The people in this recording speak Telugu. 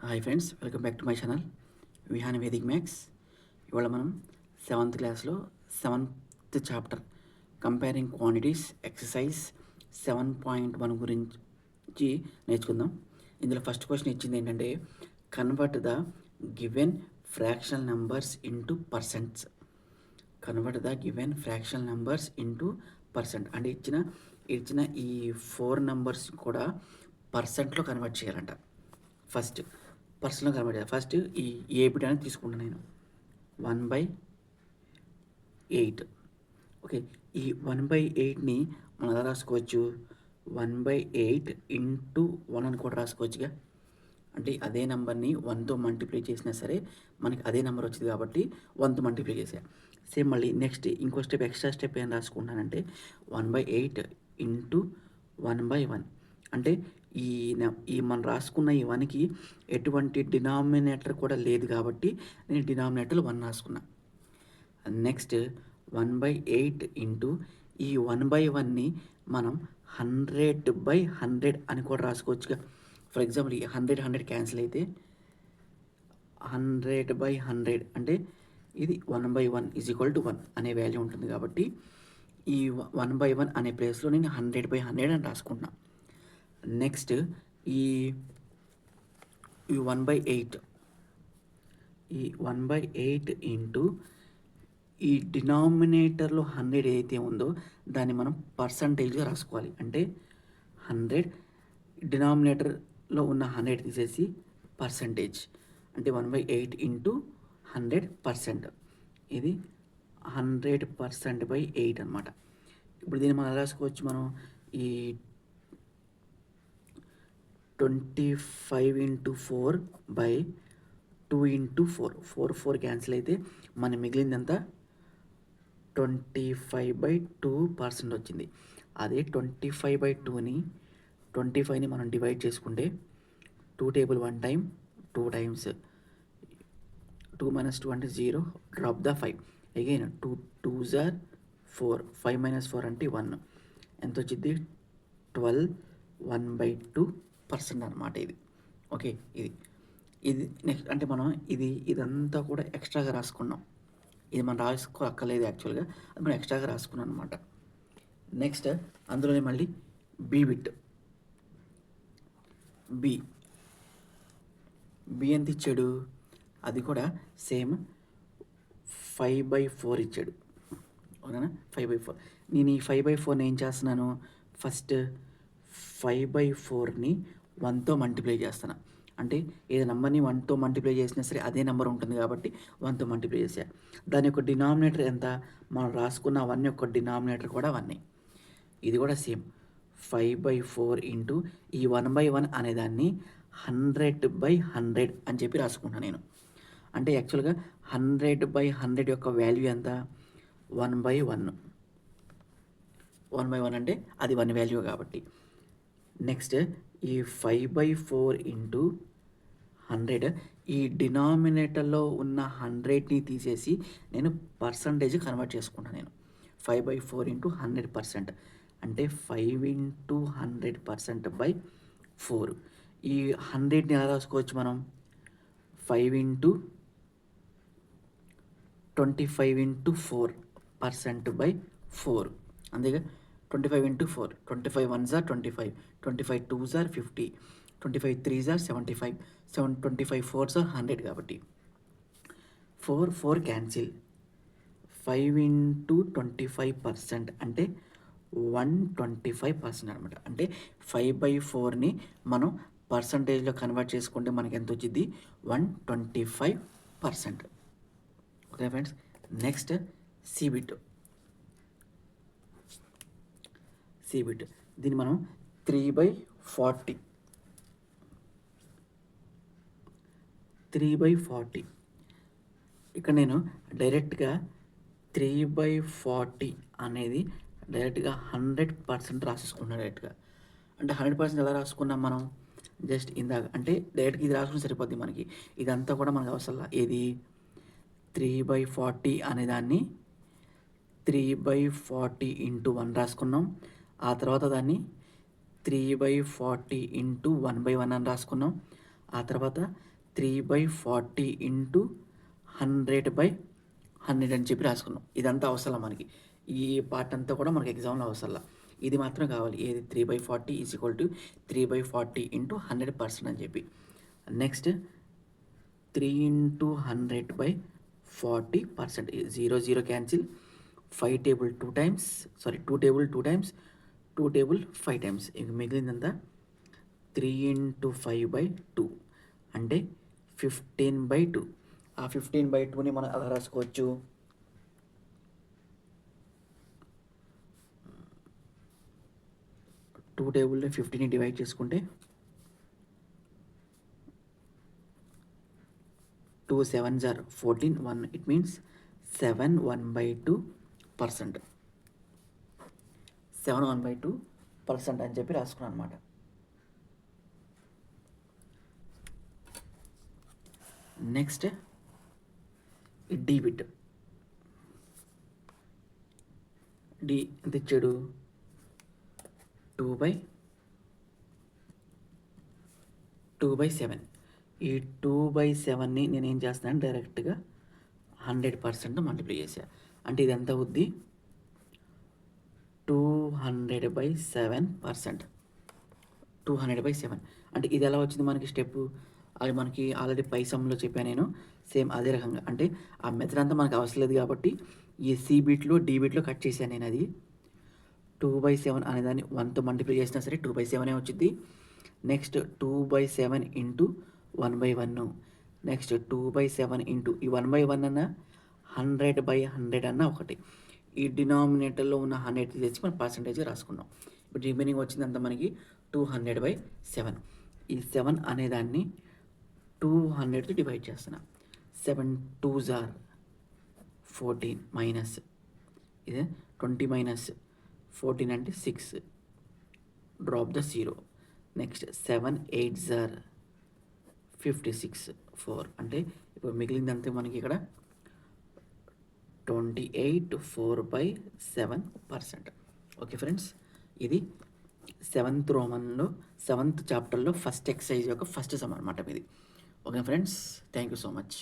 Hi friends, welcome back to my channel Vihaan Vedic maths. ఇవాళ మనం 7th క్లాస్లో 7th chapter comparing quantities exercise 7.1 గురించి నేర్చుకుందాం. ఇందులో ఫస్ట్ క్వశ్చన్ ఇచ్చింది ఏంటంటే convert the given fractional numbers into percents. Convert the given fractional numbers into percent అంటే ఇచ్చిన ఈ 4 నెంబర్స్ కూడా పర్సెంట్లో కన్వర్ట్ చేయాలంట. ఫస్ట్ పర్సెంట్లో కన్వర్ట్ చేయాలి. ఫస్ట్ ఈ ఏబిట్ అనేది తీసుకుంటాను నేను 1/8. ఓకే, ఈ 1/8ని మనం ఎలా రాసుకోవచ్చు? 1/8 ఇంటూ 1 అని కూడా రాసుకోవచ్చుగా. అంటే అదే నెంబర్ని 1తో మల్టిప్లై చేసినా సరే మనకి అదే నెంబర్ వచ్చింది కాబట్టి 1తో మల్టిప్లై చేసా. సేమ్ మళ్ళీ నెక్స్ట్ ఇంకో స్టెప్ ఎక్స్ట్రా స్టెప్ ఏం రాసుకుంటానంటే 1/8 ఇంటూ 1/1 అంటే ఈ మనం రాసుకున్న ఈ 1కి ఎటువంటి డినామినేటర్ కూడా లేదు కాబట్టి నేను డినామినేటర్లో 1 రాసుకున్నా. నెక్స్ట్ 1/8 ఇంటూ ఈ 1/1ని మనం 100/100 అని కూడా రాసుకోవచ్చుగా. ఫర్ ఎగ్జాంపుల్ ఈ 100 క్యాన్సిల్ అయితే 100/100 అంటే ఇది 1/1 = 1 అనే వాల్యూ ఉంటుంది కాబట్టి ఈ 1/1 అనే ప్లేస్లో నేను 100/100 అని రాసుకుంటున్నా. నెక్స్ట్ ఈ 1/8 ఇంటూ ఈ డినామినేటర్లో 100 ఏదైతే ఉందో దాన్ని మనం పర్సంటేజ్గా రాసుకోవాలి. అంటే 100 డినామినేటర్లో ఉన్న 100 తీసేసి పర్సంటేజ్ అంటే 1/8 ఇంటూ 100%. ఇది 100%/8 అనమాట. ఇప్పుడు దీన్ని మనం రాసుకోవచ్చు. మనం ఈ 25 × 4/2 × 4 4 క్యాన్సిల్ అయితే మన మిగిలింది ఎంత? 25/2% వచ్చింది. అదే 25/2ని 25ని మనం డివైడ్ చేసుకుంటే 2 టేబుల్ 1 టైం 2 టైమ్స్ 2 - 2 అంటే 0, drop the 5 again 2 2s are 4 5 - 4 అంటే 1 ఎంత వచ్చింది? 12 1/2% అనమాట ఇది. ఓకే, ఇది నెక్స్ట్ అంటే మనం ఇదంతా కూడా ఎక్స్ట్రాగా రాసుకున్నాం. ఇది మనం రాసుకోక్కర్లేదు యాక్చువల్గా, అది మనం ఎక్స్ట్రాగా రాసుకున్నాం అనమాట. నెక్స్ట్ అందులోనే మళ్ళీ బి బిట్ బి ఎంత ఇచ్చాడు? అది కూడా సేమ్ 5/4 ఇచ్చాడు. ఓకేనా, 5/4. నేను ఈ 5/4ని ఏం చేస్తున్నాను? ఫస్ట్ 5/4ని 1తో మల్టిప్లై చేస్తాను. అంటే ఏదో నెంబర్ని 1తో మల్టిప్లై చేసినా సరే అదే నెంబర్ ఉంటుంది కాబట్టి 1తో మల్టిప్లై చేసా. దాని యొక్క డినామినేటర్ ఎంత? మనం రాసుకున్న 1 యొక్క డినామినేటర్ కూడా 1. ఇది కూడా సేమ్ 5/4 ఇంటూ ఈ 1/1 అనేదాన్ని 100/100 అని చెప్పి రాసుకుంటాను నేను. అంటే యాక్చువల్గా 100/100 యొక్క వాల్యూ ఎంత? 1/1. 1/1 అంటే అది 1 వాల్యూ కాబట్టి. నెక్స్ట్ ఈ 5/4 ఇంటూ 100 ఈ డినామినేటర్లో ఉన్న 100ని తీసేసి నేను పర్సంటేజ్ కన్వర్ట్ చేసుకుంటాను నేను. 5/4 ఇంటూ 100% అంటే 5 ఇంటూ 100%/4. ఈ 100ని ఎలా రాసుకోవచ్చు మనం? 5 ఇంటూ 25 ఇంటూ 4%/4 అంతేగా. 25 into 4 25 1s are 25 25 2s are 50 25 3s are 75 25 4s are 100 కాబట్టి 4 క్యాన్సిల్ 5 ఇంటూ 25% అంటే 125% అనమాట. అంటే 5/4ని మనం పర్సంటేజ్లో కన్వర్ట్ చేసుకుంటే మనకి ఎంత వచ్చింది? 125%. ఓకే ఫ్రెండ్స్, నెక్స్ట్ సిబిట్ దీన్ని మనం 3/40 ఇక్కడ నేను డైరెక్ట్గా 3/40 అనేది డైరెక్ట్గా 100% రాసేసుకున్నాను డైరెక్ట్గా. అంటే 100% ఎలా రాసుకున్నాం మనం? జస్ట్ ఇందాక అంటే డైరెక్ట్గా ఇది రాసుకుని సరిపోద్ది మనకి. ఇదంతా కూడా మనకు అవసరం. ఏది 3/40 అనేదాన్ని 3/40 ఇంటూ 1 రాసుకున్నాం. ఆ తర్వాత దాన్ని 3/40 ఇంటూ 1/1 అని రాసుకున్నాం. ఆ తర్వాత 3/40 ఇంటూ 100/100 అని చెప్పి రాసుకున్నాం. ఇదంతా అవసరం మనకి. ఈ పార్ట్ అంతా కూడా మనకి ఎగ్జామ్లో అవసరంలా. ఇది మాత్రం కావాలి. ఏది 3/40 ఈజ్ ఈక్వల్ టు 3/40 ఇంటూ 100% అని చెప్పి. Next 3 into 100/40%. 0 0 cancel. 5 table 2 times, sorry 2 table 2 times, 2 table 5 times. ఇంక మిగిలిందంతా 3 ఇంటూ 5/2 అంటే 15/2. ఆ 15/2ని మనం అలా రాసుకోవచ్చు. 2 టేబుల్ని 15ని డివైడ్ చేసుకుంటే 2 7s are 14, 1. It means 7 1/2%. 7 1/2% అని చెప్పి రాసుకున్నాను అనమాట. నెక్స్ట్ డీబిట్. డి ఎంత ఇచ్చాడు? 2/7. ఈ 2/7ని నేను ఏం చేస్తాను, డైరెక్ట్గా 100% మల్టిప్లై చేసా. అంటే ఇది ఎంత అవుద్ది? 200/7%. 200/7 అంటే ఇది ఎలా వచ్చింది మనకి స్టెప్? అది మనకి ఆల్రెడీ పై సమ్లో చెప్పాను నేను. సేమ్ అదే రకంగా, అంటే ఆ మెథడ్ అంతా మనకు అవసరం లేదు కాబట్టి ఈ సి బిట్లో డి బిట్లో కట్ చేశాను నేను. అది 2/7 అనేదాన్ని 1తో మల్టిప్లై చేసినా సరే 2/7 వచ్చింది. Next 2/7 into 1/1. నెక్స్ట్ 2/7 ఇంటూ ఈ 1/1 అన్న 100/100 అన్న ఒకటి. ఈ డినామినేటర్లో ఉన్న 100 తెచ్చి మనం పర్సంటేజ్ రాసుకున్నాం. ఇప్పుడు రిమైనింగ్ వచ్చిందంతా మనకి 200/7. ఈ 7 అనేదాన్ని 200తో డివైడ్ చేస్తున్నా. 7 2s are 14 మైనస్ ఇదే 20 మైనస్ 14 అంటే 6. Drop the 0. Next 7 8s are 56, 4 అంటే ఇప్పుడు మిగిలిందంతా మనకి ఇక్కడ 28 4/7%. ఓకే ఫ్రెండ్స్, ఇది 7th రోమన్లో 7th చాప్టర్లో ఫస్ట్ ఎక్సర్సైజ్ యొక్క ఫస్ట్ సమ్ అనమాట ఇది. Okay friends, thank you so much.